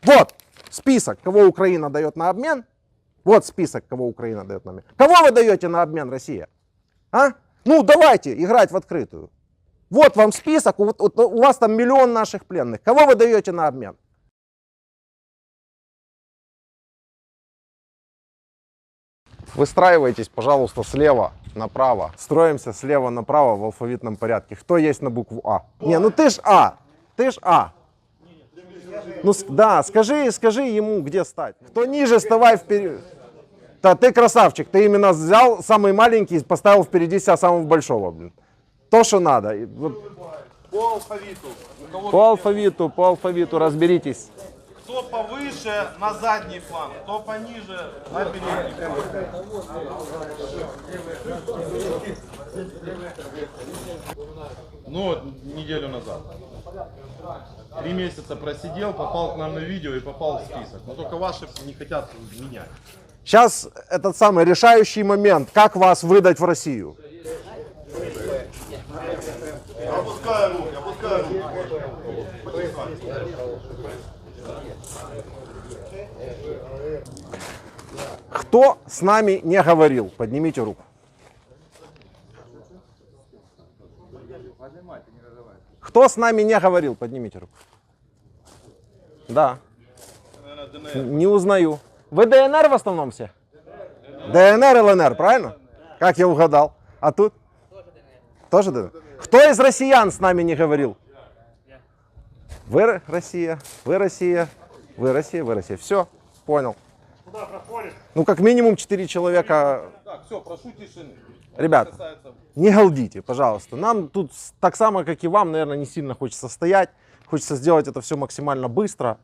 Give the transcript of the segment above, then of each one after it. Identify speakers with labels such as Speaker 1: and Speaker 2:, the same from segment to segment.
Speaker 1: Вот список, кого Украина дает на обмен. Вот список, кого Украина дает на обмен. Кого вы даете на обмен, Россия? А? Ну, давайте играть в открытую. Вот вам список, вот у вас там 1 миллион наших пленных. Кого вы даете на обмен? Выстраивайтесь, пожалуйста, слева направо. Строимся слева направо в алфавитном порядке. Кто есть на букву А? Не, ну ты ж А. Ты ж А. Ну да, скажи ему, где стать. Кто ниже, вставай вперед. Да ты красавчик, ты именно взял самый маленький и поставил впереди себя самого большого, блин. То, что надо.
Speaker 2: По алфавиту.
Speaker 1: По алфавиту разберитесь.
Speaker 2: Кто повыше на задний план, кто пониже на передний план. Ну, неделю назад. 3 месяца просидел, попал к нам на видео и попал в список. Но только ваши не хотят менять.
Speaker 1: Сейчас этот самый решающий момент, как вас выдать в Россию.
Speaker 2: Опускай руки, опускай руки.
Speaker 1: Кто с нами не говорил? Поднимите руку. Кто с нами не говорил? Поднимите руку. Да. Не узнаю. Вы ДНР в основном все? ДНР и ЛНР, правильно? Как я угадал? А тут? Тоже ДНР? Кто из россиян с нами не говорил? Вы Россия, вы Россия, вы Россия, вы Россия. Все, понял. Ну, как минимум 4 человека.
Speaker 2: Так, все, прошу тишины.
Speaker 1: Ребят, не галдите, пожалуйста. Нам тут так само, как и вам, наверное, не сильно хочется стоять. Хочется сделать это все максимально быстро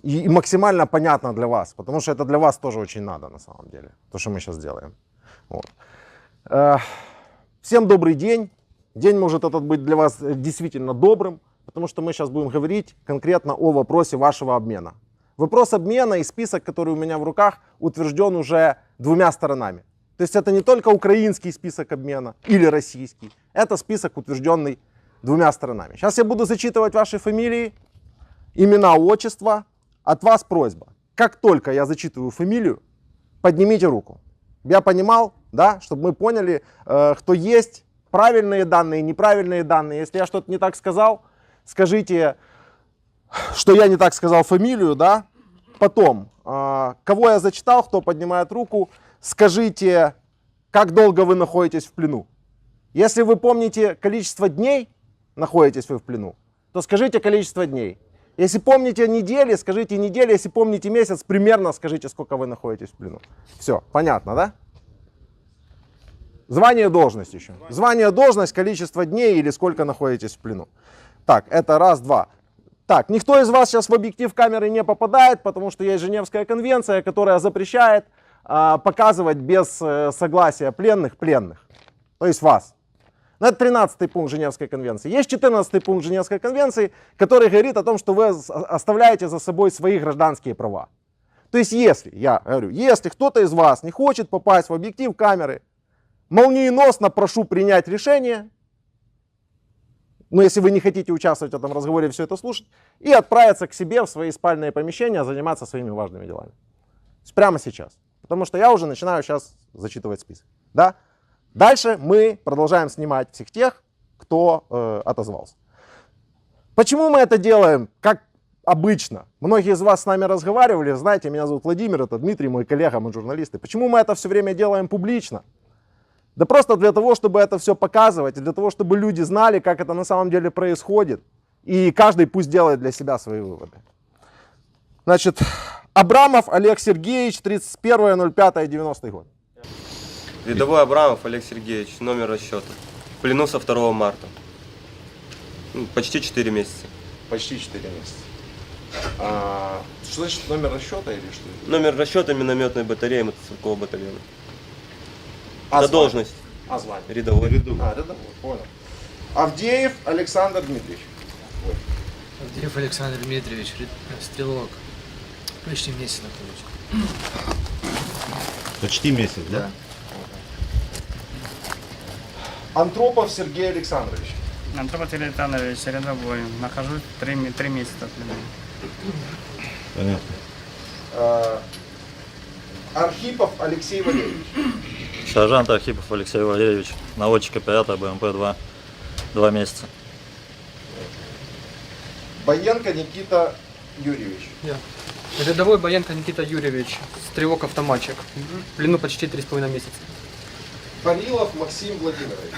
Speaker 1: и максимально понятно для вас. Потому что это для вас тоже очень надо, на самом деле. То, что мы сейчас делаем. Вот. Всем добрый день. День может этот быть для вас действительно добрым. Потому что мы сейчас будем говорить конкретно о вопросе вашего обмена. Вопрос обмена и список, который у меня в руках, утвержден уже 2 сторонами. То есть это не только украинский список обмена или российский. Это список, утвержденный 2 сторонами. Сейчас я буду зачитывать ваши фамилии, имена, отчества. От вас просьба. Как только я зачитываю фамилию, поднимите руку. Я понимал, да, чтобы мы поняли, кто есть правильные данные, неправильные данные. Если я что-то не так сказал, скажите, что я не так сказал фамилию, да. Потом, кого я зачитал, кто поднимает руку, скажите, как долго вы находитесь в плену. Если вы помните количество дней, находитесь вы в плену, то скажите количество дней. Если помните недели, скажите недели. Если помните месяц, примерно скажите, сколько вы находитесь в плену. Все, понятно, да? Звание, должность еще. Звание, должность, количество дней или сколько находитесь в плену. Так, это раз, два. Так, никто из вас сейчас в объектив камеры не попадает, потому что есть Женевская конвенция, которая запрещает показывать без согласия пленных. То есть вас. Но это 13-й пункт Женевской конвенции. Есть 14-й пункт Женевской конвенции, который говорит о том, что вы оставляете за собой свои гражданские права. То есть если кто-то из вас не хочет попасть в объектив камеры, молниеносно прошу принять решение, но если вы не хотите участвовать в этом разговоре, все это слушать, и отправиться к себе в свои спальные помещения, заниматься своими важными делами. Прямо сейчас. Потому что я уже начинаю сейчас зачитывать список. Да? Дальше мы продолжаем снимать всех тех, кто отозвался. Почему мы это делаем? Как обычно. Многие из вас с нами разговаривали. Знаете, меня зовут Владимир, это Дмитрий, мой коллега, мы журналисты. Почему мы это все время делаем публично? Да просто для того, чтобы это все показывать, и для того, чтобы люди знали, как это на самом деле происходит. И каждый пусть делает для себя свои выводы. Значит, Абрамов Олег Сергеевич, 31.05.90 год.
Speaker 3: Рядовой Абрамов Олег Сергеевич, номер расчета. В плену со 2 марта. Почти 4 месяца.
Speaker 1: Почти 4 месяца. Что значит номер расчета или что?
Speaker 3: Номер расчета минометной батареи мотострелкового батальона.
Speaker 1: А
Speaker 3: это должность.
Speaker 1: А звание?
Speaker 3: Рядовой.
Speaker 1: Рядовой, понял. Авдеев Александр Дмитриевич.
Speaker 4: Авдеев Александр Дмитриевич, стрелок. Почти месяц находится.
Speaker 2: Почти месяц, да?
Speaker 1: Антропов Сергей Александрович.
Speaker 5: Антропов Сергей Александрович, рядовой. Нахожусь 3 месяца в плену.
Speaker 2: Понятно.
Speaker 1: Архипов Алексей Валерьевич.
Speaker 5: Сержант Архипов Алексей Валерьевич, наводчик-оператор БМП-2, 2 месяца.
Speaker 1: Боенко Никита Юрьевич.
Speaker 6: Я. Рядовой Боенко Никита Юрьевич, стрелок-автоматчик. В плену почти 3,5 месяца.
Speaker 1: Парилов Максим Владимирович.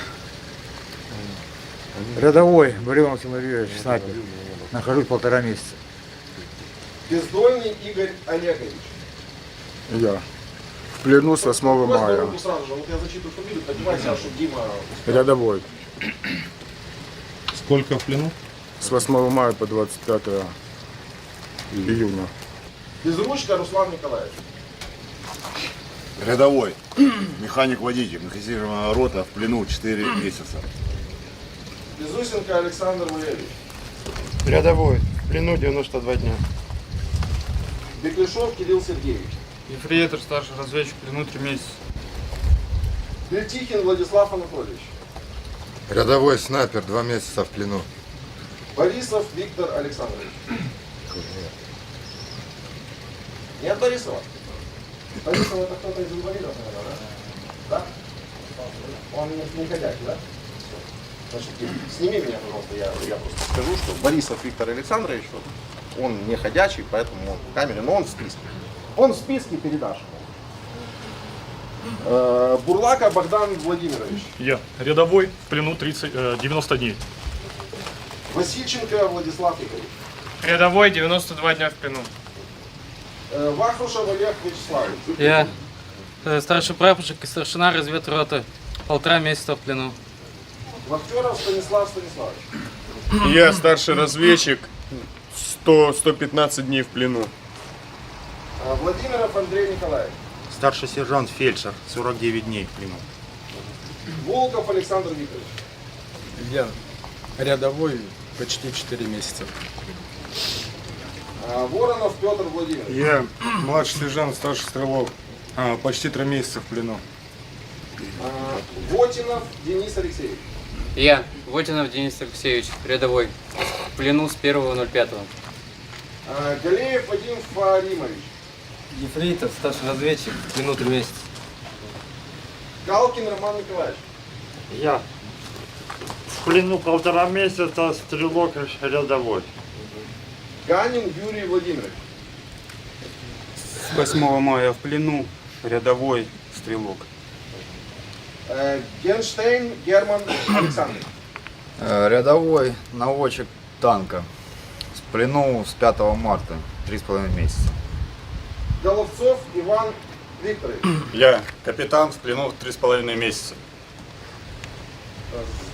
Speaker 7: Рядовой Борис Максим Владимирович, снайпер. Нахожусь 1,5 месяца.
Speaker 1: Бездольный Игорь Олегович.
Speaker 8: Я. В плену с 8 мая.
Speaker 1: Руку сразу же, вот я зачитываю фамилию, поднимайся, чтобы Дима...
Speaker 8: Рядовой.
Speaker 2: Сколько в плену?
Speaker 8: С 8 мая по 25 июня.
Speaker 1: Безручка Руслан Николаевич.
Speaker 9: Рядовой, механик-водитель, механизированная рота, в плену 4 месяца.
Speaker 1: Безусенко Александр Валерьевич.
Speaker 7: Рядовой, в плену 92 дня.
Speaker 1: Беклешов Кирилл Сергеевич.
Speaker 10: Ефрейтор, старший разведчик, в плену 3 месяца.
Speaker 1: Бельтихин Владислав Анатольевич.
Speaker 8: Рядовой снайпер, 2 месяца в плену.
Speaker 1: Борисов Виктор Александрович. Нет Борисова? Борисов это кто-то из инвалидов, наверное, да? Да? Он не ходячий, да? Значит, сними меня, пожалуйста, я просто скажу, что Борисов Виктор Александрович, вот, он не ходячий, поэтому он в камере, но он в списке. Он в списке, передашь ему. Бурлака Богдан Владимирович.
Speaker 10: Я. Рядовой, в плену 90 дней.
Speaker 1: Васильченко Владислав Игоревич.
Speaker 10: Рядовой, 92 дня в плену.
Speaker 1: Вахрушев Олег Вячеславович.
Speaker 6: Я. Старший прапорщик и старшина разведроты. 1,5 месяца в плену.
Speaker 1: Вахтеров Станислав Станиславович.
Speaker 8: Я старший разведчик, 100-115 дней в плену.
Speaker 1: Владимиров Андрей Николаевич.
Speaker 7: Старший сержант фельдшер, 49 дней в плену.
Speaker 1: Волков Александр Викторович.
Speaker 8: Я рядовой, почти 4 месяца.
Speaker 1: Воронов Петр Владимирович.
Speaker 8: Я младший сержант, старший стрелок, почти 3 месяца в плену.
Speaker 1: Вотинов Денис Алексеевич.
Speaker 11: Я, Вотинов Денис Алексеевич, рядовой, в плену с 1.05.
Speaker 1: Галеев Вадим Фаримович.
Speaker 3: Ефрейтор, старший разведчик, в плену 3 месяца.
Speaker 1: Галкин Роман Николаевич.
Speaker 5: Я. В плену 1,5 месяца, стрелок рядовой.
Speaker 1: Ганин Юрий Владимирович.
Speaker 7: С 8 мая в плену, рядовой стрелок.
Speaker 1: Генштейн Герман Александрович.
Speaker 7: Рядовой наводчик танка. В плену с 5 марта, 3,5 месяца.
Speaker 1: Головцов Иван Викторович.
Speaker 8: Я капитан, в плену 3,5 месяца.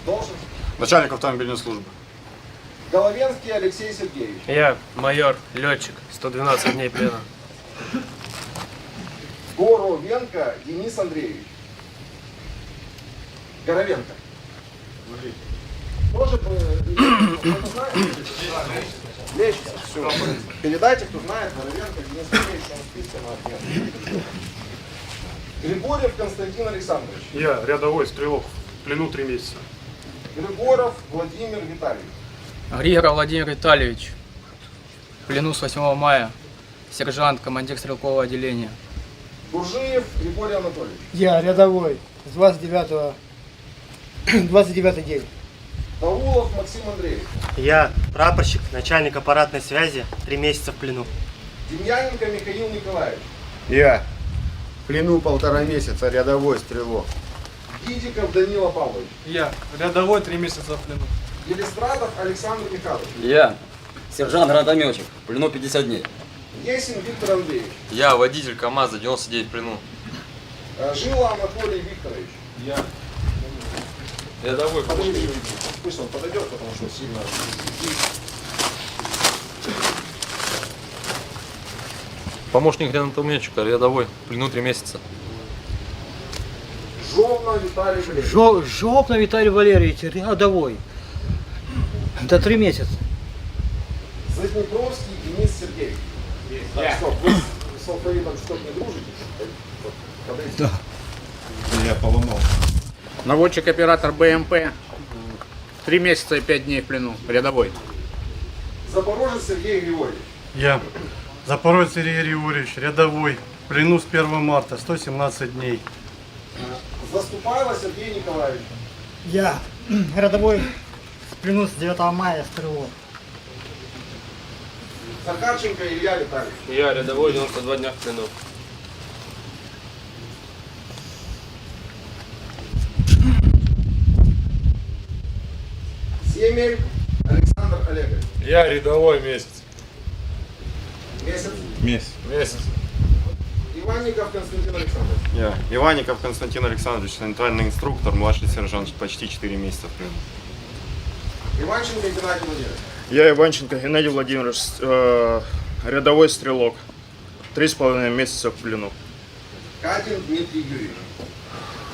Speaker 1: Должность.
Speaker 8: Начальник автомобильной службы.
Speaker 1: Головенский Алексей Сергеевич.
Speaker 10: Я. Майор, летчик, 112 дней плена.
Speaker 1: Горовенко Денис Андреевич. Горовенко. Тоже кто-то знает? Лечится. Все. Передайте, кто знает, Горовенко Денис Андреевич, он в списке, но нет. Григорьев Константин Александрович.
Speaker 10: Я. Рядовой, стрелок, в плену 3 месяца.
Speaker 1: Григоров Владимир Витальевич.
Speaker 6: Григоров Владимир Витальевич. В плену с 8 мая. Сержант, командир стрелкового отделения.
Speaker 1: Гуржиев Григорий Анатольевич.
Speaker 12: Я рядовой, с 29 день.
Speaker 1: Таулов Максим Андреевич.
Speaker 3: Я прапорщик, начальник аппаратной связи, 3 месяца в плену.
Speaker 1: Демьяненко Михаил Николаевич.
Speaker 7: Я. В плену 1,5 месяца, рядовой стрелок.
Speaker 1: Дидиков Данила Павлович.
Speaker 10: Я. Рядовой, 3 месяца в плену.
Speaker 1: Елистратов Александр Михайлович.
Speaker 11: Я, сержант гранатометчик, в плену 50 дней.
Speaker 1: Есин Виктор Андреевич.
Speaker 3: Я водитель КамАЗа, 99 в плену.
Speaker 1: Жила Анатолий Викторович.
Speaker 2: Я. Рядовой,
Speaker 1: Подожди, пусть он подойдет, потому что сильно...
Speaker 3: Помощник гранатометчика, рядовой, в плену 3 месяца.
Speaker 1: Жовна Виталий Валерьевич.
Speaker 12: Жопна Виталий Валерьевич, рядовой. До 3 месяца.
Speaker 1: Заднепровский Денис Сергеевич. Так, стоп, вы с алфавитом что-то не дружите? Да.
Speaker 2: Я поломал.
Speaker 7: Наводчик-оператор БМП, 3 месяца и 5 дней в плену, рядовой.
Speaker 1: Запорожец Сергей Григорьевич.
Speaker 8: Я. Запорожец Сергей Григорьевич, рядовой. В плену с 1 марта, 117 дней.
Speaker 1: Заступайло Сергей Николаевич.
Speaker 12: Я рядовой в плену с 9 мая, стрелок.
Speaker 1: Захарченко Илья Витальевич.
Speaker 10: Я рядовой, 92 дня в плену.
Speaker 1: Семель Александр Олегович.
Speaker 2: Я рядовой месяц.
Speaker 1: Месяц.
Speaker 2: Месяц.
Speaker 1: Иванников Константин Александрович.
Speaker 2: Я. Иванников Константин Александрович, центральный инструктор, младший сержант, почти 4 месяца в плену.
Speaker 1: Иванченко Геннадий Владимирович.
Speaker 10: Я Иванченко Геннадий Владимирович, рядовой стрелок. 3,5 месяца в плену.
Speaker 1: Катин Дмитрий Юрьевич.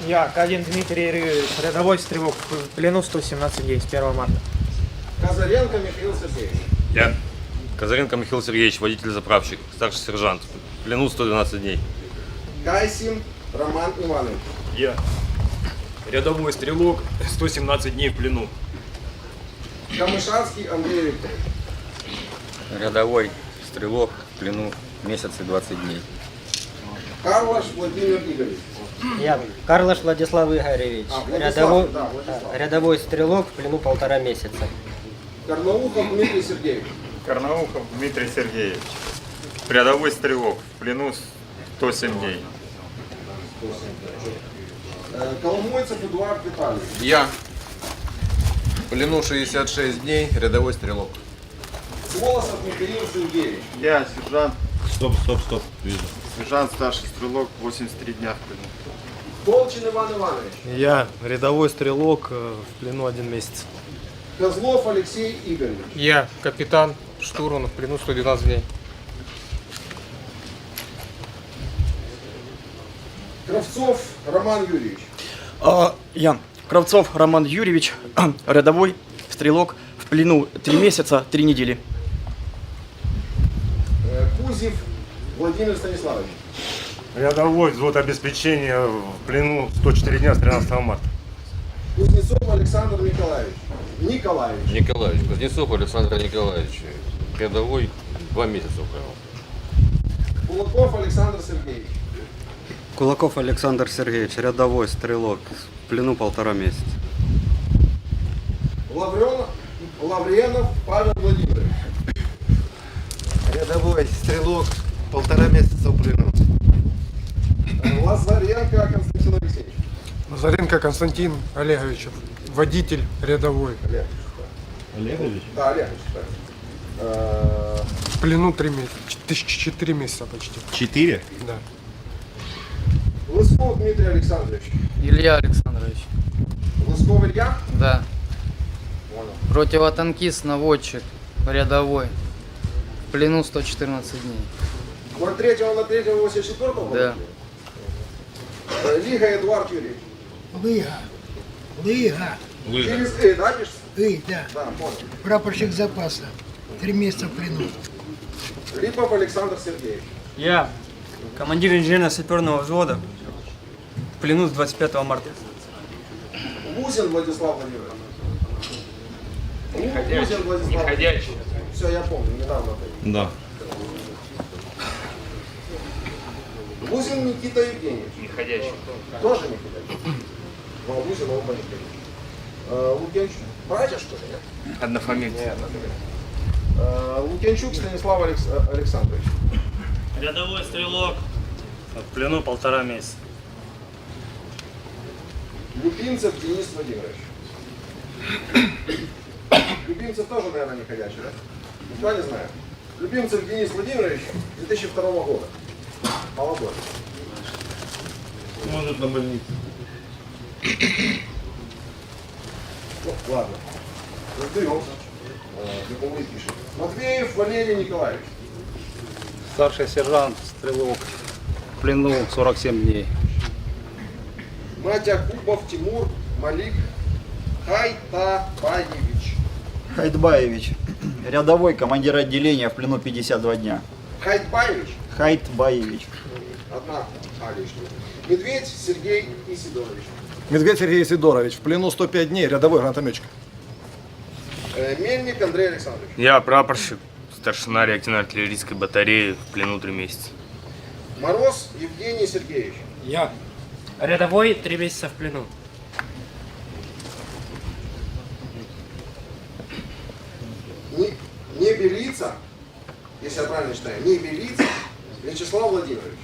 Speaker 6: Я, Кадин Дмитрий Юрьевич, рядовой стрелок, в плену 117 дней, с 1 марта.
Speaker 1: Казаренко Михаил Сергеевич.
Speaker 3: Я. Казаренко Михаил Сергеевич, водитель-заправщик, старший сержант. В плену 112 дней.
Speaker 1: Кайсин Роман Иванович.
Speaker 10: Я. Рядовой стрелок, 117 дней в плену.
Speaker 1: Камышанский Андрей Викторович.
Speaker 3: Рядовой стрелок, в плену месяц и 20 дней.
Speaker 1: Карлаш Владимир Игоревич.
Speaker 12: Я Карлаш Владислав Игоревич,
Speaker 1: Владислав, да, Владислав.
Speaker 12: рядовой стрелок в плену 1,5 месяца.
Speaker 1: Карнаухов Дмитрий Сергеевич.
Speaker 8: Карнаухов Дмитрий Сергеевич. Рядовой стрелок. В плену 107 дней.
Speaker 1: Коломойцев Эдуард Витальевич.
Speaker 2: Я. В плену 66 дней, рядовой стрелок.
Speaker 1: Волосов Михаил Сергеевич.
Speaker 8: Я сержант.
Speaker 5: Стоп. Вижу.
Speaker 8: Сержант, старший стрелок, 83 дня в плену.
Speaker 1: Колчин Иван Иванович.
Speaker 10: Я рядовой стрелок, в плену 1 месяц.
Speaker 1: Козлов Алексей Игоревич.
Speaker 10: Я капитан штурман, в плену 112 дней.
Speaker 1: Кравцов Роман Юрьевич.
Speaker 6: Я, Кравцов Роман Юрьевич, рядовой стрелок, в плену 3 месяца, 3 недели.
Speaker 1: Кузев Владимир Станиславович.
Speaker 8: Рядовой взвод обеспечения в плену 104 дня с 13 марта.
Speaker 1: Кузнецов Александр Николаевич.
Speaker 2: Николаевич. Кузнецов Александр Николаевич. Рядовой 2 месяца в плену.
Speaker 1: Кулаков Александр Сергеевич.
Speaker 13: Кулаков Александр Сергеевич, рядовой стрелок, в плену 1,5 месяца.
Speaker 1: Лавренов Павел Владимирович.
Speaker 2: Рядовой стрелок, 1,5 месяца в плену.
Speaker 1: Лазаренко Константин Алексеевич.
Speaker 8: Назаренко Константин Олегович. Водитель рядовой.
Speaker 5: Олегович?
Speaker 1: Да, Олегович. Да.
Speaker 8: В плену 3 месяца. 4 месяца почти.
Speaker 5: 4?
Speaker 8: Да.
Speaker 1: Лысков Дмитрий Александрович.
Speaker 6: Илья Александрович.
Speaker 1: Лысков Илья.
Speaker 6: Да.
Speaker 1: Понял.
Speaker 6: Противотанкист, наводчик, рядовой. В плену 114 дней.
Speaker 1: 03 на 3 84 года?
Speaker 6: Да.
Speaker 1: Лига Эдуард Юрьевич.
Speaker 12: Лыга.
Speaker 1: Через «и», да, пишется?
Speaker 12: Да.
Speaker 1: Да, понял.
Speaker 12: Прапорщик запаса. 3 месяца в плену.
Speaker 1: Липов Александр Сергеевич.
Speaker 6: Я, командир инженерно-саперного взвода, в плену с 25 марта.
Speaker 1: Гузин Владислав Владимирович. Гузин Владислав Владимирович. Все, я помню, недавно.
Speaker 5: Да.
Speaker 1: Гузин Никита Евгеньевич.
Speaker 10: Неходячий.
Speaker 1: Тоже не ходячий. Ну, а Гузин оба не ходячий. Лукьянчук. Братья, что ли, нет?
Speaker 10: Однофамильный.
Speaker 1: Нет, Лукьянчук Станислав Александрович.
Speaker 5: Рядовой стрелок, в плену 1,5 месяца.
Speaker 1: Любимцев Денис Владимирович. Любимцев тоже, наверное, не ходячий, да? Никто не знает. Любимцев Денис Владимирович 2002 года. Молодой.
Speaker 2: Может, на больнице.
Speaker 1: Ну, ладно. Разберемся. Любовый пишет. Матвеев Валерий Николаевич.
Speaker 13: Старший сержант, стрелок, в плену 47 дней.
Speaker 1: Матя Кубов Тимур Малик Хайтабаевич.
Speaker 7: Хайтбаевич. Рядовой, командир отделения, в плену 52 дня.
Speaker 1: Хайтбаевич.
Speaker 7: Хайтбаевич.
Speaker 1: Одна лишняя. Медведь Сергей Исидорович.
Speaker 8: Медведь Сергей Сидорович. В плену 105 дней, рядовой гранатометчик.
Speaker 1: Мельник Андрей Александрович.
Speaker 10: Я прапорщик, старшина реактивно-артиллерийской батареи, в плену 3 месяца.
Speaker 1: Мороз Евгений Сергеевич.
Speaker 12: Я.
Speaker 11: Рядовой 3 месяца в плену.
Speaker 1: Не Белица, если я правильно читаю, не Белица, Вячеслав Владимирович.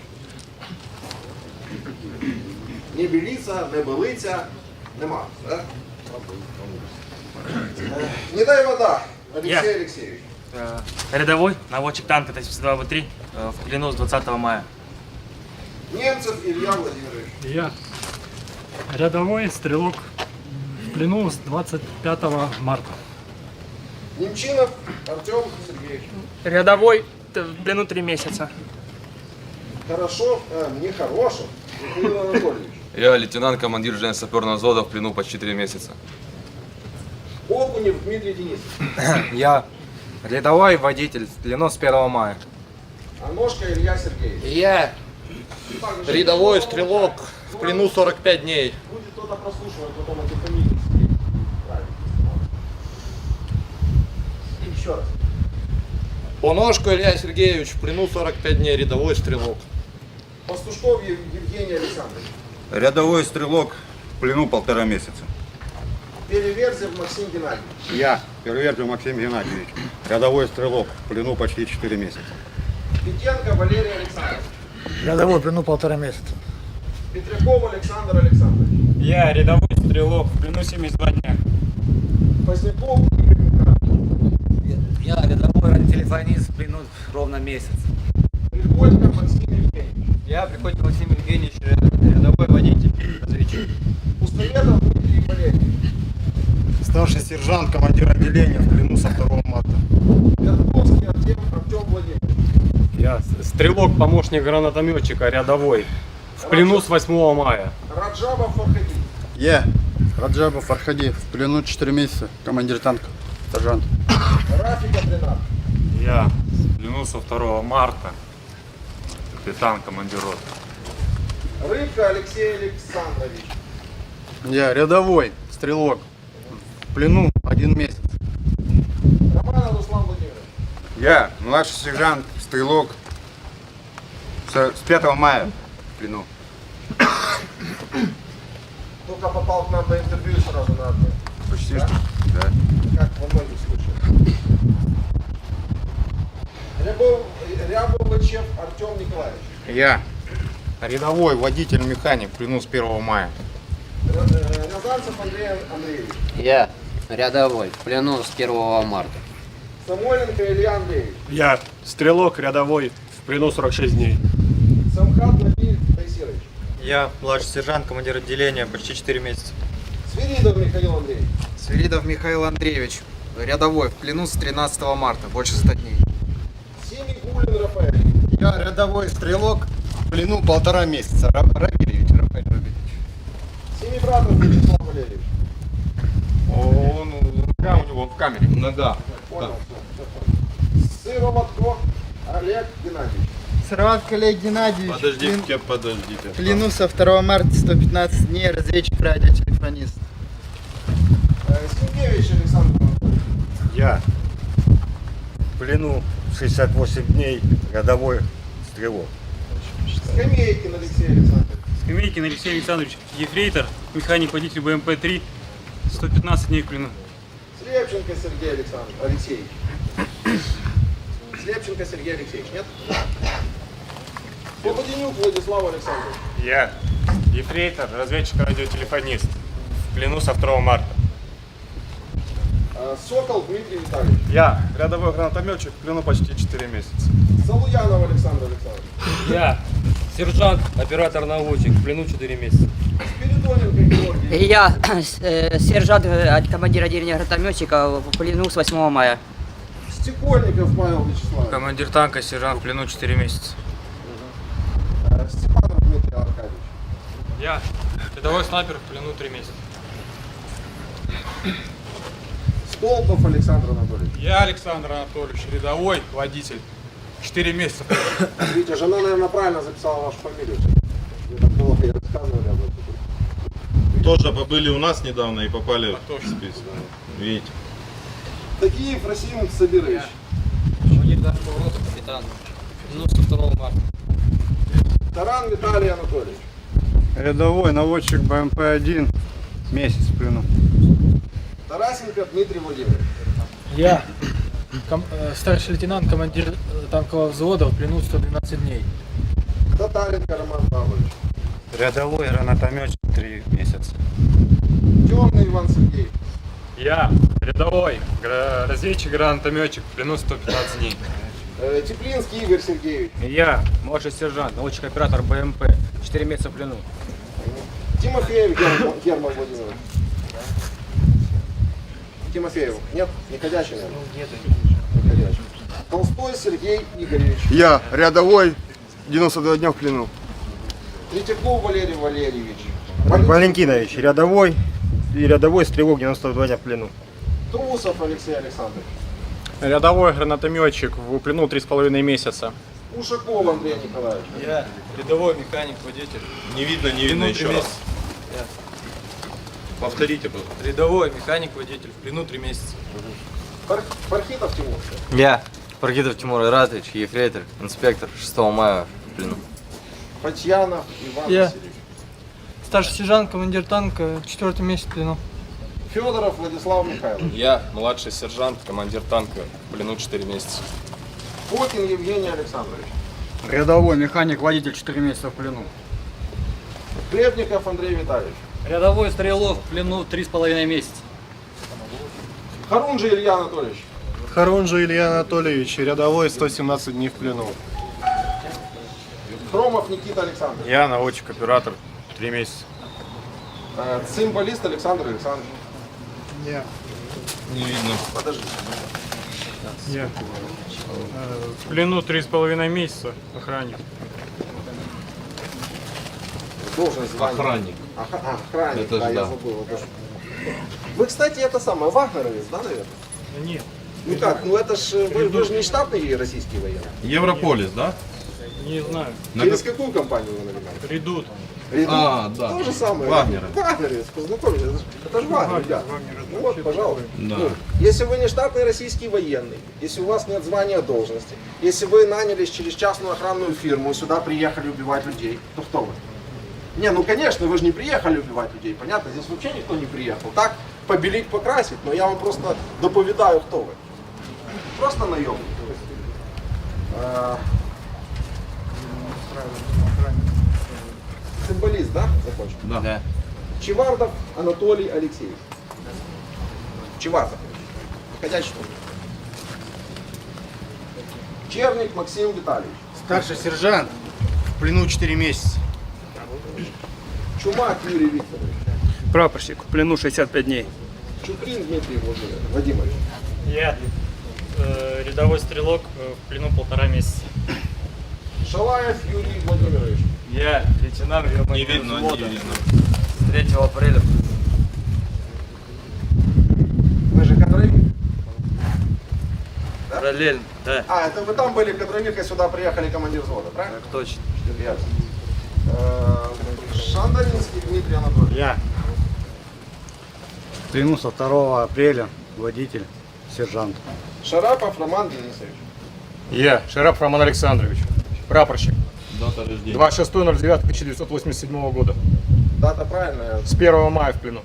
Speaker 1: Не Белица, не Белиця, нема, да? Не дай вода, Алексей Алексеевич.
Speaker 10: Рядовой, наводчик танка Т-72Б3, в плену с 20 мая.
Speaker 1: Немцев Илья Владимирович.
Speaker 12: Я. Рядовой стрелок в плену с 25 марта.
Speaker 1: Немчинов Артем Сергеевич.
Speaker 6: Рядовой в плену 3 месяца.
Speaker 1: Хорошо, не Хорошев, Михаил Анатольевич.
Speaker 14: Я лейтенант, командир саперного взвода, в плену почти 3 месяца.
Speaker 1: Окунев Дмитрий Денисович.
Speaker 3: Я рядовой водитель, в плену с 1 мая.
Speaker 1: Аношка Илья Сергеевич.
Speaker 2: Я рядовой стрелок, в плену 45 дней.
Speaker 1: Будет кто-то прослушивать потом эти фамилии. Правильно. Еще раз.
Speaker 2: Поножко Илья Сергеевич, в плену 45 дней, рядовой стрелок.
Speaker 1: Пастушков Евгений Александрович.
Speaker 7: Рядовой стрелок, в плену 1,5 месяца.
Speaker 1: Переверзев Максим Геннадьевич.
Speaker 13: Я, Переверзев Максим Геннадьевич, рядовой стрелок, в плену почти 4 месяца.
Speaker 1: Петенко Валерий Александрович.
Speaker 12: Рядовой в плену 1,5 месяца.
Speaker 1: Петряков Александр Александрович.
Speaker 10: Я рядовой стрелок, в плену 72 дня.
Speaker 1: Поздняков Игорь Михайлович.
Speaker 11: Я рядовой радиотелефонист, в плену ровно месяц.
Speaker 1: Приходько Максим Евгеньевич.
Speaker 11: Я Приходько Максим Евгеньевич, рядовой водитель, разведчик.
Speaker 1: Пустоветов Дмитрий Валерьевич.
Speaker 10: Старший сержант, командир отделения, в плену со 2 марта.
Speaker 1: Вертковский Артем Владимирович.
Speaker 10: Я стрелок, помощник гранатометчика, рядовой, в плену с 8 мая.
Speaker 1: Раджабов Фархади.
Speaker 13: Я, Раджабов Фархади, в плену 4 месяца, командир танка, сержант.
Speaker 1: Рафик Абринат.
Speaker 8: Я в плену со 2 марта, капитан, командир роты.
Speaker 1: Рыбка Алексей Александрович.
Speaker 13: Я, рядовой стрелок, в плену 1 месяц.
Speaker 1: Романов Руслан Владимирович.
Speaker 7: Я, младший сержант, стрелок, с 5 мая в плену.
Speaker 1: Только попал к нам на интервью сразу на одно.
Speaker 7: Почти что, да.
Speaker 1: Как во многих случаях. Рябовичев Артем Николаевич.
Speaker 10: Я рядовой водитель-механик, в плену с 1 мая.
Speaker 1: Рязанцев Андрей Андреевич.
Speaker 11: Я рядовой, в плену с 1 марта.
Speaker 1: Самойленко Илья Андреевич.
Speaker 10: Я стрелок, рядовой, в плену 46 дней.
Speaker 1: Самхат Набиль Тайсирович.
Speaker 3: Я младший сержант, командир отделения, почти 4 месяца.
Speaker 1: Свиридов Михаил Андреевич.
Speaker 3: Свиридов Михаил Андреевич, рядовой, в плену с 13 марта, больше 100 дней.
Speaker 1: Семигулин Рафаэль.
Speaker 10: Я рядовой стрелок, в плену 1,5 месяца, Рафаэль Рабильевич.
Speaker 1: Семибратов Вячеслав Валерьевич.
Speaker 2: Он, нога у него в камере. Нога.
Speaker 1: Понял, все. Сыроватко Олег Геннадьевич.
Speaker 12: Сыроватко Олег Геннадьевич.
Speaker 2: Подождите, подождите.
Speaker 12: В плену со 2 марта 115 дней, разведчик, радиотелефонист.
Speaker 1: Сергеевич Александр Анатольевич.
Speaker 10: Я в плену 68 дней, рядовой стрелок.
Speaker 1: Скамейкин Алексей Александрович.
Speaker 10: Скамейкин Алексей Александрович, ефрейтор, механик-водитель БМП-3, 115 дней в плену.
Speaker 1: Слепченко Сергей Алексеевич. Слепченко Сергей Алексеевич, нет? Слободенюк Владислав Александрович.
Speaker 10: Я ефрейтор, разведчик-радиотелефонист, в плену со 2 марта.
Speaker 1: Сокол Дмитрий Витальевич.
Speaker 2: Я рядовой гранатометчик, в плену почти 4 месяца.
Speaker 1: Салуянов Александр Александрович.
Speaker 11: Я сержант, оператор-наводчик, в плену 4 месяца.
Speaker 1: Спиридоненко Георгий.
Speaker 11: Я сержант, командир отделения гранатометчика, в плену с 8 мая.
Speaker 1: Стекольников Павел Вячеславович.
Speaker 10: Командир танка, сержант, в плену 4 месяца.
Speaker 1: Степанов Дмитрий Аркадьевич.
Speaker 10: Я рядовой снайпер, в плену 3 месяца.
Speaker 1: Столпов Александр Анатольевич.
Speaker 10: Я Александр Анатольевич, рядовой водитель, 4 месяца.
Speaker 1: Видите, жена, наверное, правильно записала вашу фамилию. Мне так долго и рассказывали об этом.
Speaker 2: Тоже побыли у нас недавно и попали в список. Видите.
Speaker 1: Такиев Расим Сабирович.
Speaker 11: солидарного рота капитан. В плену со 2 марта.
Speaker 1: Таран Виталий Анатольевич.
Speaker 13: Рядовой наводчик БМП-1, месяц в плену.
Speaker 1: Тарасенко Дмитрий Владимирович.
Speaker 4: Я, старший лейтенант, командир танкового взвода, в плену 112 дней.
Speaker 1: Татаренко Роман Павлович.
Speaker 13: Рядовой гранатометчик 3 месяца.
Speaker 1: Темный Иван Сергеевич.
Speaker 10: Я, рядовой, разведчик-гранатометчик, в плену 115 дней.
Speaker 1: Теплинский Игорь Сергеевич.
Speaker 6: Я, младший сержант, научник-оператор БМП, 4 месяца в плену.
Speaker 1: Тимофеев Герман Владимирович. Тимофеев. Нет? Не ходячий, наверное? Нет. Не ходячий. Толстой Сергей Игоревич.
Speaker 10: Я, рядовой, 92 дня в плену.
Speaker 1: Третьяков Валерий Валерьевич.
Speaker 10: Валентинович, рядовой и рядовой стрелок, 92 дня в плену.
Speaker 1: Трусов Алексей Александрович.
Speaker 10: Рядовой гранатометчик в плену 3,5 месяца.
Speaker 1: Ушаков Андрей Николаевич.
Speaker 5: Я рядовой механик, водитель.
Speaker 2: Не видно еще раз. Повторите, пожалуйста.
Speaker 5: Рядовой механик, водитель, в плену 3 месяца.
Speaker 1: Пархитов Тимур.
Speaker 11: Я, Паргитов Тимур Иратович, ефрейтор, инспектор, 6 мая в плену.
Speaker 1: Фатьянов Иван
Speaker 6: Я.
Speaker 1: Васильевич.
Speaker 6: Старший сержант, командир танка, 4 месяц в плену.
Speaker 1: Федоров Владислав Михайлович.
Speaker 14: Я, младший сержант, командир танка, в плену 4 месяца.
Speaker 1: Фокин Евгений Александрович.
Speaker 7: Рядовой механик, водитель 4 месяца в плену.
Speaker 1: Хлебников Андрей Витальевич.
Speaker 11: Рядовой стрелок, в плену 3,5 месяца.
Speaker 1: Харунжи Илья Анатольевич.
Speaker 10: Харунжи Илья Анатольевич, рядовой, 117 дней в плену.
Speaker 1: Хромов Никита Александрович.
Speaker 10: Я, наводчик-оператор, 3 месяца.
Speaker 1: Цимбалист Александр Александрович.
Speaker 2: Не видно.
Speaker 1: Подожди.
Speaker 10: Я. В плену 3,5 месяца, охранник.
Speaker 1: Должность звания.
Speaker 2: Охранник.
Speaker 1: Охранник,
Speaker 2: Это
Speaker 1: да,
Speaker 2: ж
Speaker 1: я
Speaker 2: да.
Speaker 1: забыл. Это ж- Вы, кстати, это самое, вагнеровец, да, наверное?
Speaker 10: Нет.
Speaker 1: Ну как, ну это ж, вы же не штатный российский военный.
Speaker 2: Европолис, да?
Speaker 10: Не знаю.
Speaker 1: Через какую компанию вы нанимаете?
Speaker 10: Редут.
Speaker 1: Редут?
Speaker 2: А, да.
Speaker 1: То же самое.
Speaker 2: Вагнеры.
Speaker 1: Вагнеровец, познакомьтесь. Это же Вагнер, ребят. Ну вот, пожалуйста.
Speaker 2: Да.
Speaker 1: Ну, если вы не штатный российский военный, если у вас нет звания должности, если вы нанялись через частную охранную фирму и сюда приехали убивать людей, то кто вы? Не, ну конечно, вы же не приехали убивать людей, понятно, здесь вообще никто не приехал. Так, побелить, покрасить, но я вам просто доповедаю, кто вы. Просто наемник. Символист, да? Закончил?
Speaker 2: Да.
Speaker 1: Чевардов Анатолий Алексеевич. Чевардов. Ходячий что ли? Черник Максим Витальевич.
Speaker 10: Старший сержант, в плену 4 месяца.
Speaker 1: Чумак Юрий Викторович.
Speaker 10: Прапорщик, в плену 65 дней.
Speaker 1: Чуприн Дмитрий Владимирович.
Speaker 10: Я, рядовой стрелок, в плену 1,5 месяца.
Speaker 1: Шалаев Юрий Владимирович.
Speaker 10: Я, лейтенант,
Speaker 2: Не видно, не видно.
Speaker 11: 3 апреля.
Speaker 1: Вы же кадровик?
Speaker 11: Параллельно, да.
Speaker 1: А, это вы там были кадровик, и сюда приехали командир взвода, правильно?
Speaker 11: Так точно.
Speaker 1: Ясно. Шандаринский Дмитрий Анатольевич.
Speaker 13: Я. В плену со 2 апреля, водитель, сержант.
Speaker 1: Шарапов Роман Денисович.
Speaker 10: Я, Шарап Роман Александрович, прапорщик.
Speaker 2: Дата рождения.
Speaker 10: 26.09.1987 года.
Speaker 1: Дата правильная,
Speaker 10: С 1 мая в плену.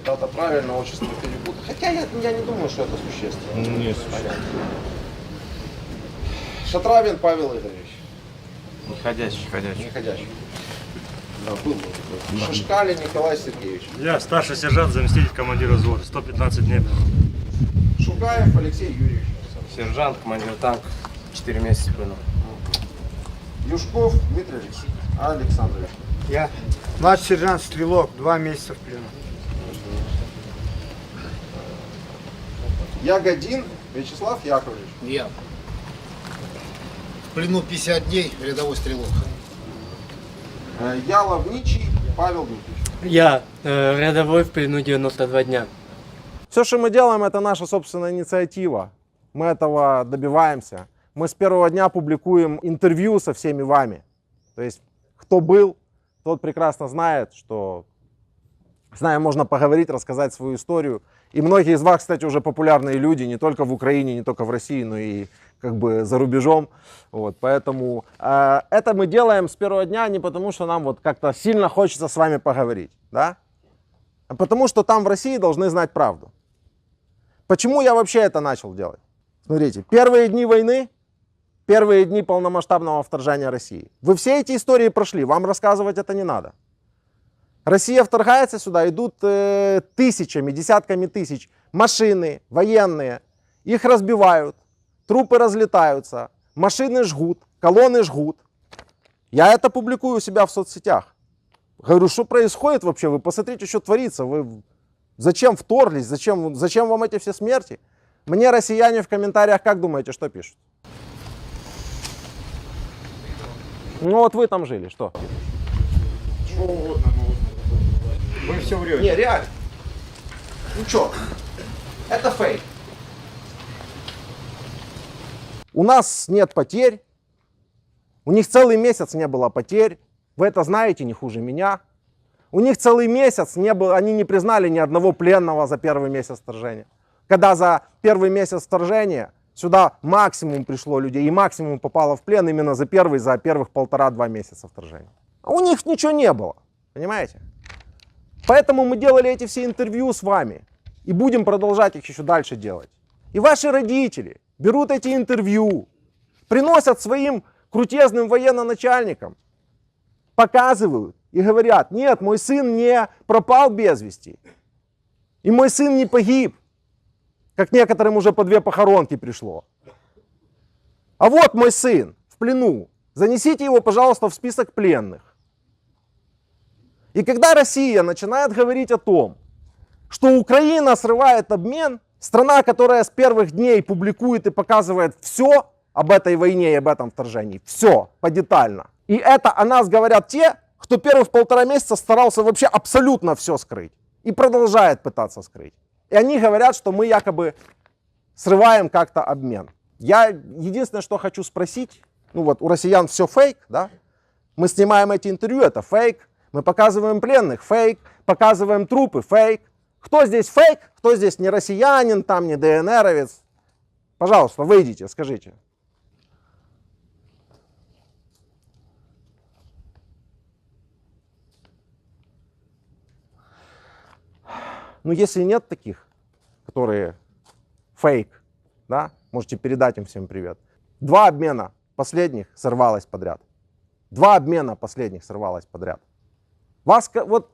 Speaker 1: дата правильная, отчество перепутал. Хотя я не думаю, что это существенно.
Speaker 2: Не
Speaker 1: Понятно. Шатравин Павел Игоревич.
Speaker 11: Ходячий.
Speaker 1: Неходящий. Да, был такой. Шишкали Николай Сергеевич.
Speaker 5: Я старший сержант, заместитель командира взвода, 115 дней.
Speaker 1: Шугаев Алексей Юрьевич.
Speaker 11: Сержант, командир танка, 4 месяца в плену.
Speaker 1: Юшков Дмитрий Александрович.
Speaker 12: Я. Младший сержант Стрелок, 2 месяца в плену.
Speaker 1: Ягодин Вячеслав Яковлевич.
Speaker 9: Я. В плену 50 дней, рядовой стрелок.
Speaker 1: Яловничий Павел Дмитриевич.
Speaker 6: Я, рядовой в плену 92 дня.
Speaker 1: Все, что мы делаем, это наша собственная инициатива. Мы этого добиваемся. Мы с первого дня публикуем интервью со всеми вами. То есть, кто был, тот прекрасно знает, что Знаю, можно поговорить, рассказать свою историю. И многие из вас, кстати, уже популярные люди, не только в Украине, не только в России, но и как бы за рубежом. Вот, поэтому это мы делаем с первого дня не потому, что нам вот как-то сильно хочется с вами поговорить, да? А потому что там в России должны знать правду. Почему я вообще это начал делать? Смотрите, первые дни войны, первые дни полномасштабного вторжения России. Вы все эти истории прошли, вам рассказывать это не надо. Россия вторгается сюда, идут тысячами, десятками тысяч машины военные, их разбивают, трупы разлетаются, машины жгут, колонны жгут. Я это публикую у себя в соцсетях. Говорю, что происходит вообще, вы посмотрите, что творится, вы зачем вторглись, зачем вам эти все смерти? Мне россияне в комментариях, как думаете, что пишут? Ну вот вы там жили, что?
Speaker 10: Что угодно могут. Вы все врете.
Speaker 1: Не, реально. Ну что, это фейк. У нас нет потерь. У них целый месяц не было потерь. Вы это знаете не хуже меня. У них целый месяц не было, они не признали ни одного пленного за первый месяц вторжения. Когда за первый месяц вторжения сюда максимум пришло людей и максимум попало в плен именно за первых 1,5-2 месяца вторжения. А у них ничего не было, понимаете? Поэтому мы делали эти все интервью с вами и будем продолжать их еще дальше делать. И ваши родители берут эти интервью, приносят своим крутезным военно-начальникам, показывают и говорят: нет, мой сын не пропал без вести, и мой сын не погиб, как некоторым уже по 2 похоронки пришло. А вот мой сын в плену, занесите его, пожалуйста, в список пленных. И когда Россия начинает говорить о том, что Украина срывает обмен, страна, которая с первых дней публикует и показывает все об этой войне и об этом вторжении, все подетально. И это о нас говорят те, кто первых 1,5 месяца старался вообще абсолютно все скрыть и продолжает пытаться скрыть. И они говорят, что мы якобы срываем как-то обмен. Я единственное, что хочу спросить, ну вот у россиян все фейк, да? Мы снимаем эти интервью, это фейк. Мы показываем пленных, фейк. Показываем трупы, фейк. Кто здесь фейк, кто здесь не россиянин, там не ДНРовец? Пожалуйста, выйдите, скажите. Ну, если нет таких, которые фейк, да, можете передать им всем привет. 2 обмена последних сорвалось подряд. 2 обмена последних сорвалось подряд. Вас, вот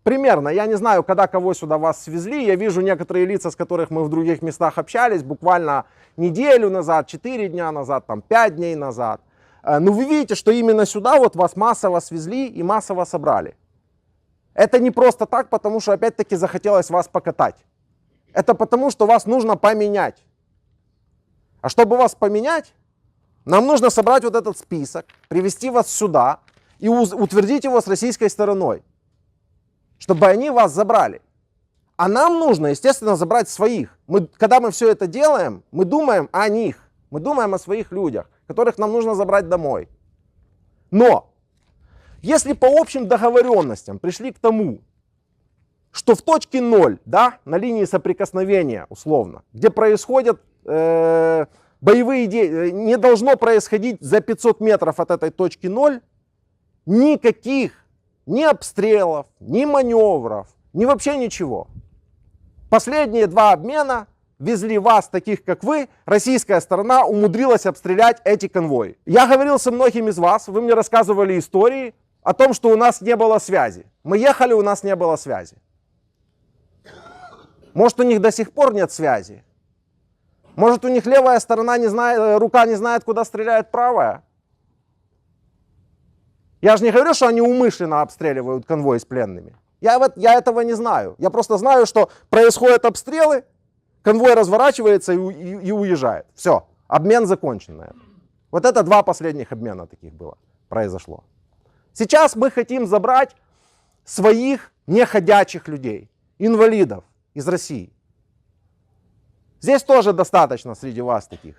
Speaker 1: примерно, я не знаю, когда кого сюда вас свезли, я вижу некоторые лица, с которых мы в других местах общались, буквально неделю назад, 4 дня назад, там 5 дней назад. Но вы видите, что именно сюда вот вас массово свезли и массово собрали. Это не просто так, потому что опять-таки захотелось вас покатать. Это потому, что вас нужно поменять. А чтобы вас поменять, нам нужно собрать вот этот список, привести вас сюда и утвердить его с российской стороной, чтобы они вас забрали. А нам нужно, естественно, забрать своих. Когда мы все это делаем, мы думаем о них, мы думаем о своих людях, которых нам нужно забрать домой. Но если по общим договоренностям пришли к тому, что в точке 0, да, на линии соприкосновения, условно, где происходят боевые действия, не должно происходить за 500 метров от этой точки 0 никаких ни обстрелов, ни маневров, ни вообще ничего. Последние 2 обмена везли вас, таких как вы, российская сторона умудрилась обстрелять эти конвои. Я говорил со многими из вас, вы мне рассказывали истории о том, что у нас не было связи. Мы ехали, у нас не было связи. Может, у них до сих пор нет связи? Может, у них левая сторона не знает, рука не знает, куда стреляет правая? Я же не говорю, что они умышленно обстреливают конвой с пленными. Я этого не знаю. Я просто знаю, что происходят обстрелы, конвой разворачивается и уезжает. Все, обмен закончен на этом. Вот это 2 последних обмена таких произошло. Сейчас мы хотим забрать своих неходячих людей, инвалидов из России. Здесь тоже достаточно среди вас таких.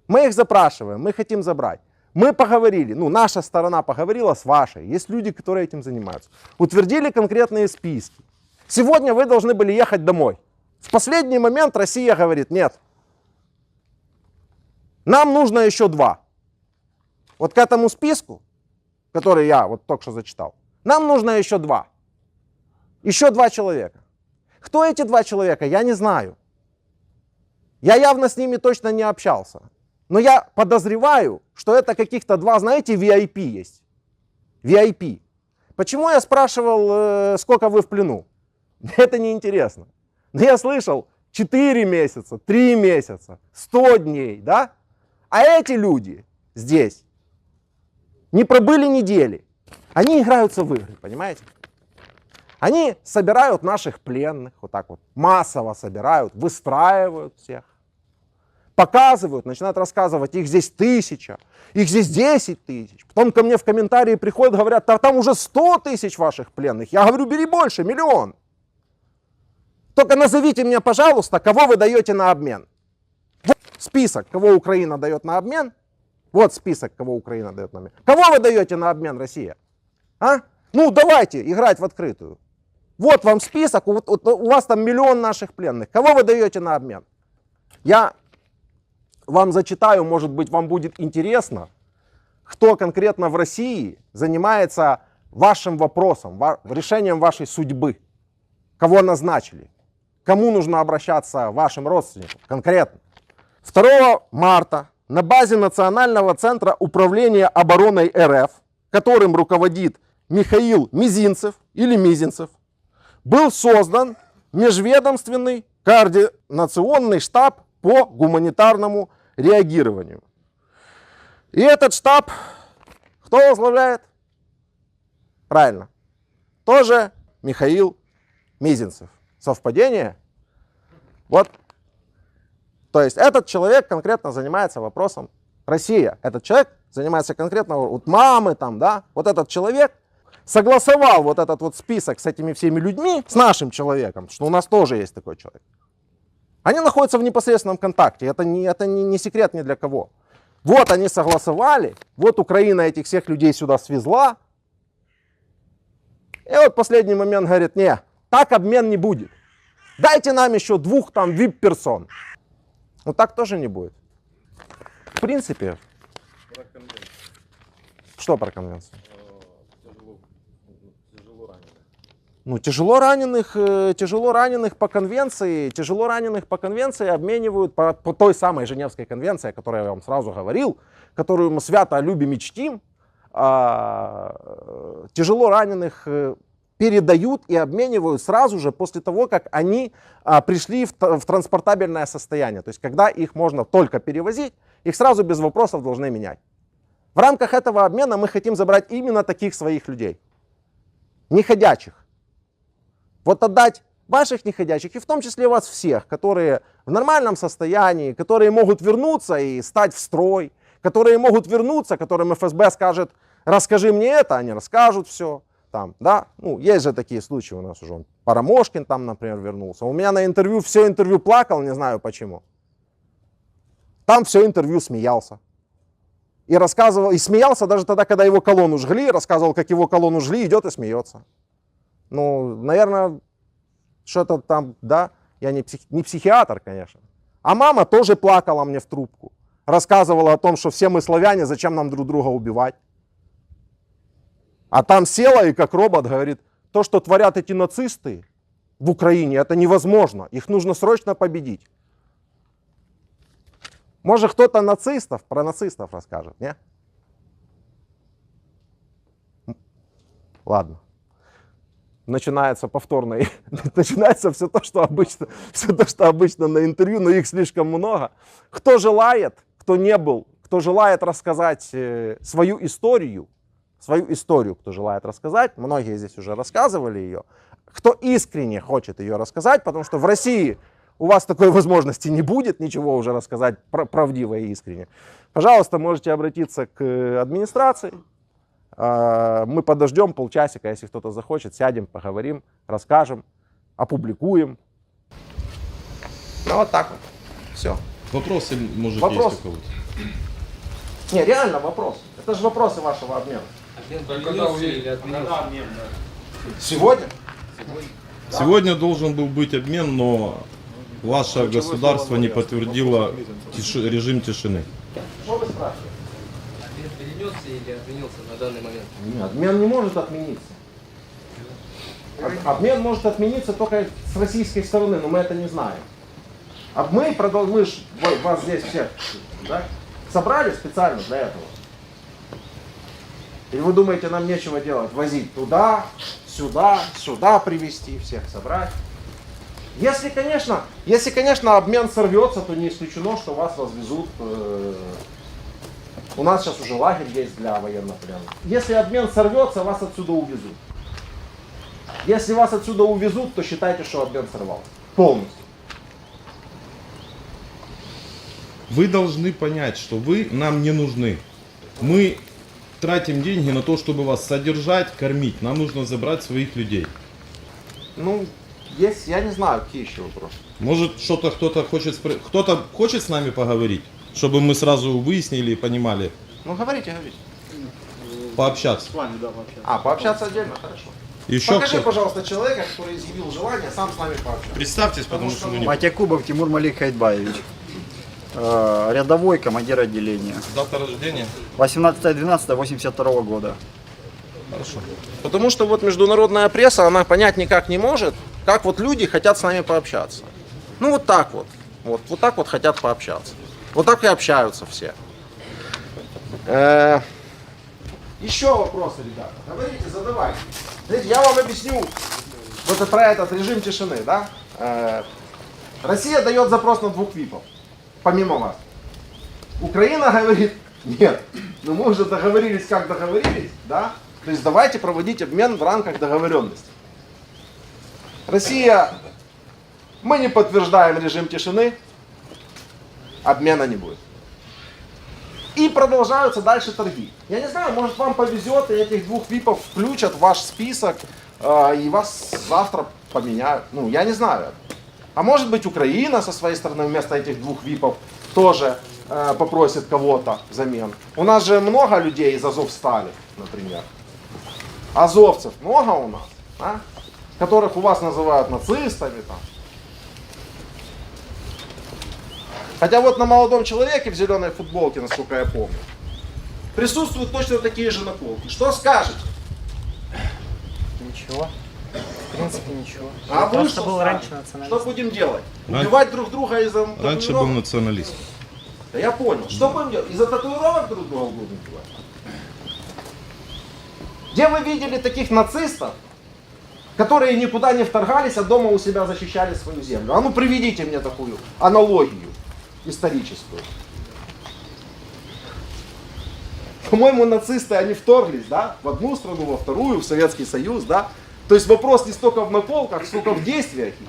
Speaker 1: Мы их запрашиваем, мы хотим забрать. Мы поговорили, ну, наша сторона поговорила с вашей. Есть люди, которые этим занимаются. Утвердили конкретные списки. Сегодня вы должны были ехать домой. В последний момент Россия говорит, нет, нам нужно еще 2. Вот к этому списку, который я вот только что зачитал, нам нужно еще 2. Еще 2 человека. Кто эти 2 человека, я не знаю. Я явно с ними точно не общался. Но я подозреваю, что это каких-то 2, знаете, VIP есть. VIP. Почему я спрашивал, сколько вы в плену? Это неинтересно. Но я слышал 4 месяца, 3 месяца, 100 дней, да? А эти люди здесь не пробыли недели. Они играются в игры, понимаете? Они собирают наших пленных, вот так вот, массово собирают, выстраивают всех. Показывают, начинают рассказывать, их здесь 1000, их здесь 10 тысяч. Потом ко мне в комментарии приходят, говорят, там уже 100 тысяч ваших пленных. Я говорю, бери больше, 1 000 000. Только назовите мне, пожалуйста, кого вы даете на обмен. Вот список, кого Украина дает на обмен. Вот список, кого Украина дает на обмен. Кого вы даете на обмен, Россия? А? Ну, давайте играть в открытую. Вот вам список, у вас там 1 000 000 наших пленных. Кого вы даете на обмен? Я вам зачитаю, может быть, вам будет интересно, кто конкретно в России занимается вашим вопросом, решением вашей судьбы. Кого назначили, кому нужно обращаться вашим родственникам конкретно. 2 марта на базе Национального центра управления обороной РФ, которым руководит Михаил Мизинцев или Мизинцев, был создан межведомственный координационный штаб по гуманитарному реагированию. И этот штаб кто возглавляет? Правильно. Тоже Михаил Мизинцев. Совпадение? Вот. То есть этот человек конкретно занимается вопросом Россия. Этот человек занимается конкретно вот мамы там, да. Вот этот человек согласовал вот этот вот список с этими всеми людьми, с нашим человеком, что у нас тоже есть такой человек. Они находятся в непосредственном контакте, это не секрет ни для кого. Вот они согласовали, вот Украина этих всех людей сюда свезла. И вот в последний момент говорит, не, так обмен не будет. Дайте нам еще 2 там VIP-персон. Ну так тоже не будет. В принципе. Что про конвенцию? Ну, тяжело раненых по конвенции обменивают по той самой Женевской конвенции, о которой я вам сразу говорил, которую мы свято любим и чтим. Тяжело раненых передают и обменивают сразу же после того, как они пришли в транспортабельное состояние. То есть, когда их можно только перевозить, их сразу без вопросов должны менять. В рамках этого обмена мы хотим забрать именно таких своих людей. Неходячих. Вот отдать ваших неходячих, и в том числе вас всех, которые в нормальном состоянии, которые могут вернуться и стать в строй, которые могут вернуться, которым ФСБ скажет, расскажи мне это, они расскажут все. Там, да? Ну, есть же такие случаи у нас уже. Парамошкин там, например, вернулся. У меня на интервью, все интервью плакал, не знаю почему. Там все интервью смеялся. И рассказывал, и смеялся даже тогда, когда его колонну жгли, рассказывал, как его колонну жгли, идет и смеется. Ну, наверное, что-то там, да, я не психиатр, конечно. А мама тоже плакала мне в трубку. Рассказывала о том, что все мы славяне, зачем нам друг друга убивать. А там села и как робот говорит, то, что творят эти нацисты в Украине, это невозможно. Их нужно срочно победить. Может, кто-то про нацистов расскажет, не? Ладно. Начинается повторно, начинается все то, что обычно на интервью, но их слишком много. Кто желает, кто не был, кто желает рассказать свою историю, кто желает рассказать, многие здесь уже рассказывали ее, кто искренне хочет ее рассказать, потому что в России у вас такой возможности не будет ничего уже рассказать правдиво и искренне. Пожалуйста, можете обратиться к администрации. Мы подождем полчасика, если кто-то захочет, сядем, поговорим, расскажем, опубликуем. Ну вот так вот. Все.
Speaker 2: Вопросы, может,
Speaker 1: Вопрос?
Speaker 2: есть у кого-то?
Speaker 1: Не, реально вопрос. Это же вопросы вашего обмена. Сегодня?
Speaker 2: Сегодня должен был быть обмен, но ваше государство не подтвердило режим тишины.
Speaker 1: Что вы спрашиваете?
Speaker 11: Обмен перенесся или отменился на данный момент?
Speaker 1: Нет, обмен не может отмениться. Обмен может отмениться только с российской стороны, но мы это не знаем. А мы вас здесь всех, да, собрали специально для этого. Или вы думаете, нам нечего делать? Возить туда, сюда привезти, всех собрать. Если, конечно, обмен сорвется, то не исключено, что вас развезут. У нас сейчас уже лагерь есть для военнопленных. Если обмен сорвется, вас отсюда увезут. Если вас отсюда увезут, то считайте, что обмен сорвался. Полностью.
Speaker 2: Вы должны понять, что вы нам не нужны. Мы тратим деньги на то, чтобы вас содержать, кормить. Нам нужно забрать своих людей.
Speaker 1: Ну, есть, я не знаю, какие еще вопросы.
Speaker 2: Может, кто-то хочет с нами поговорить, чтобы мы сразу выяснили и понимали.
Speaker 1: Ну, говорите.
Speaker 2: Пообщаться.
Speaker 12: С вами, да, пообщаться.
Speaker 1: Пообщаться отдельно, хорошо.
Speaker 2: Еще
Speaker 1: Покажи,
Speaker 2: кто?
Speaker 1: пожалуйста, человека, который изъявил желание сам с нами пообщаться.
Speaker 2: Представьтесь, потому что вы не...
Speaker 7: Матякубов Тимур Малик Хайдбаевич. Рядовой, командир отделения.
Speaker 2: Дата рождения?
Speaker 7: 18.12.82 года.
Speaker 2: Хорошо.
Speaker 1: Потому что вот международная пресса, она понять никак не может, как вот люди хотят с нами пообщаться. Ну вот так вот. Вот так вот хотят пообщаться. Вот так и общаются все. Еще вопросы, ребята. Говорите, задавайте. Смотрите, я вам объясню вот про этот режим тишины, да? Россия дает запрос на 2 ВИПов, помимо вас. Украина говорит, нет, но мы уже договорились, как договорились, да? То есть давайте проводить обмен в рамках договоренности. Россия, мы не подтверждаем режим тишины, обмена не будет. И продолжаются дальше торги. Я не знаю, может вам повезет, и этих 2 ВИПов включат в ваш список, и вас завтра поменяют. Ну, я не знаю. А может быть, Украина со своей стороны вместо этих 2 ВИПов тоже попросит кого-то взамен. У нас же много людей из Азовстали, например. Азовцев много у нас, а? Которых у вас называют нацистами там. Хотя вот на молодом человеке в зеленой футболке, насколько я помню, присутствуют точно такие же наколки. Что скажете?
Speaker 12: Ничего. В принципе, ничего.
Speaker 1: А вы
Speaker 12: Просто
Speaker 1: что
Speaker 12: был
Speaker 1: скажете?
Speaker 12: раньше националист.
Speaker 1: Что будем делать? Убивать друг друга из-за
Speaker 2: Раньше был
Speaker 1: татуировок?
Speaker 2: националист.
Speaker 1: Да я понял. Что будем делать? Из-за татуировок друг друга будем убивать? Где вы видели таких нацистов, которые никуда не вторгались, а дома у себя защищали свою землю? А ну приведите мне такую аналогию историческую. По-моему, нацисты, они вторглись, да, в одну страну, во вторую, в Советский Союз, да. То есть вопрос не столько в наколках, сколько в действиях их.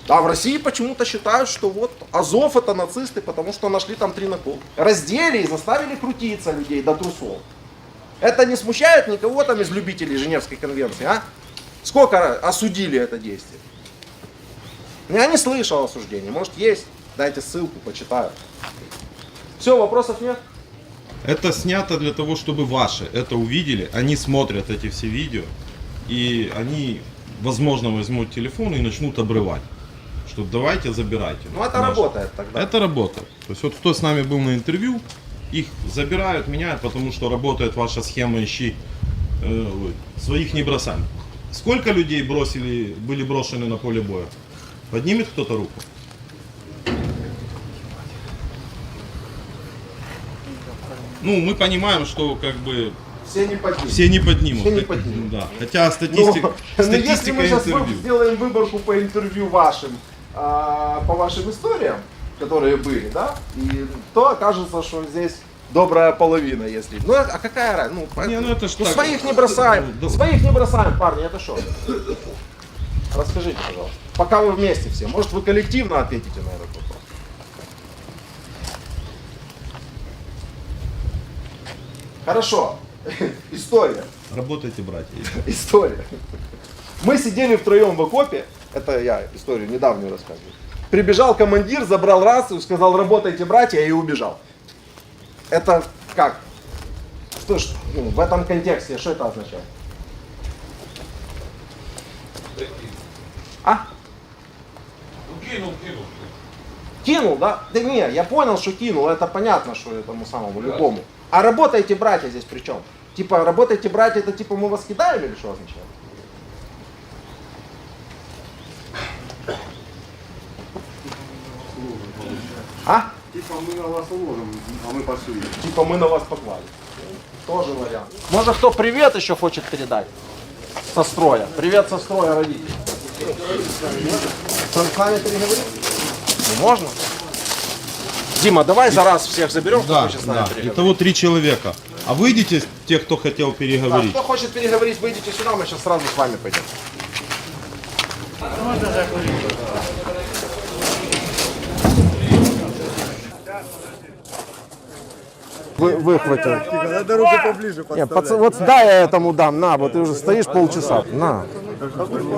Speaker 1: А в России почему-то считают, что вот Азов это нацисты, потому что нашли там 3 наколки. Раздели и заставили крутиться людей до трусов. Это не смущает никого там из любителей Женевской конвенции, а? Сколько осудили это действие? Я не слышал осуждений, может есть. Дайте ссылку, почитаю. Все, вопросов нет?
Speaker 2: Это снято для того, чтобы ваши это увидели. Они смотрят эти все видео. И они, возможно, возьмут телефон и начнут обрывать. Что давайте, забирайте.
Speaker 1: Ну это работает тогда.
Speaker 2: Это работает. То есть вот кто с нами был на интервью, их забирают, меняют, потому что работает ваша схема «Ищи своих не бросаем». Сколько людей были брошены на поле боя? Поднимет кто-то руку? Ну, мы понимаем, что как бы
Speaker 1: все не поднимут.
Speaker 2: Все не поднимут.
Speaker 1: Все не поднимут.
Speaker 2: Да. Хотя статистика
Speaker 1: если мы сейчас
Speaker 2: интервью.
Speaker 1: сделаем выборку по интервью вашим, по вашим историям, которые были, да, и то окажется, что здесь добрая половина, если. Ну а какая разница? Ну,
Speaker 2: это ж так.
Speaker 1: своих не бросаем. Своих не бросаем, парни, это что? Расскажите, пожалуйста. Пока вы вместе все. Может, вы коллективно ответите на этот вопрос. Хорошо. История.
Speaker 2: Работайте, братья.
Speaker 1: История. Мы сидели втроем в окопе. Это я историю недавнюю рассказываю. Прибежал командир, забрал рацию, сказал: работайте, братья, и убежал. Это как? Что ж, ну, в этом контексте, что это означает? А?
Speaker 2: Кинул.
Speaker 1: Кинул, да? Да не, я понял, что кинул, это понятно, что этому самому, любому. А работаете, братья, здесь при чем? Типа, работаете, братья, это типа мы вас кидаем или что означает? А?
Speaker 9: Типа мы на вас уложим, а мы пошли.
Speaker 1: Типа мы на вас поклали. Тоже вариант. Может, кто привет еще хочет передать? Со строя. Привет со строя родителей. С вами переговорить? Ну, можно? Дима, давай за раз всех заберем, кто хочет с нами переговорить.
Speaker 2: Итого 3 человека. А выйдите те, кто хотел
Speaker 1: Да,
Speaker 2: переговорить.
Speaker 1: кто хочет переговорить, выйдите сюда, мы сейчас сразу с вами пойдем. Выхватил.
Speaker 7: Надо руку поближе
Speaker 1: Не, вот дай я этому дам, на, вот ты уже стоишь полчаса, на.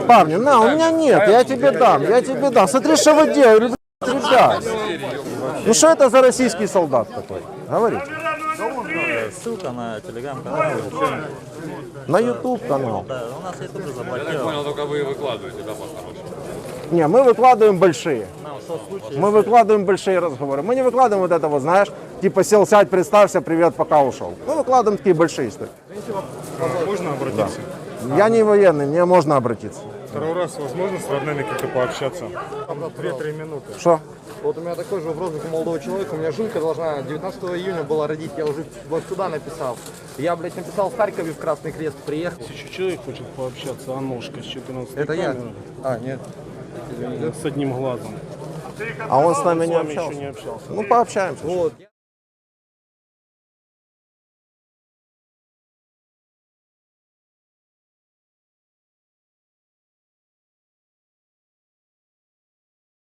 Speaker 1: Парни, на, у меня нет, я тебе дам. Смотри, что вы делаете, ребят. Ну что это за российский солдат такой? Говорите.
Speaker 5: Ссылка на телеграм-канал.
Speaker 1: На YouTube канал.
Speaker 5: Да, у нас есть уже заблокировано.
Speaker 14: только вы выкладываете, да, по-хорошему?
Speaker 1: Не, мы выкладываем большие. Мы выкладываем большие разговоры. Мы не выкладываем вот это вот, знаешь, типа сел, сядь, представься, привет, пока ушел. Мы выкладываем такие большие истории.
Speaker 10: Можно обратиться?
Speaker 1: Я не военный, мне можно обратиться.
Speaker 10: Второй раз возможно с родными как-то пообщаться? 2-3 минуты.
Speaker 1: Что?
Speaker 15: Вот у меня такой же вопрос, как у молодого человека. У меня жулька должна 19 июня была родить. Я уже вот сюда написал. Я, блядь, написал в Харькове в Красный Крест, приехал.
Speaker 10: 1000 человек хочет пообщаться, а ножка с 14
Speaker 15: Это я?
Speaker 10: камерой.
Speaker 15: А, нет.
Speaker 10: С одним глазом.
Speaker 1: А он с нами не
Speaker 10: С вами
Speaker 1: общался?
Speaker 10: еще не общался.
Speaker 1: Ну, пообщаемся.
Speaker 15: Вот.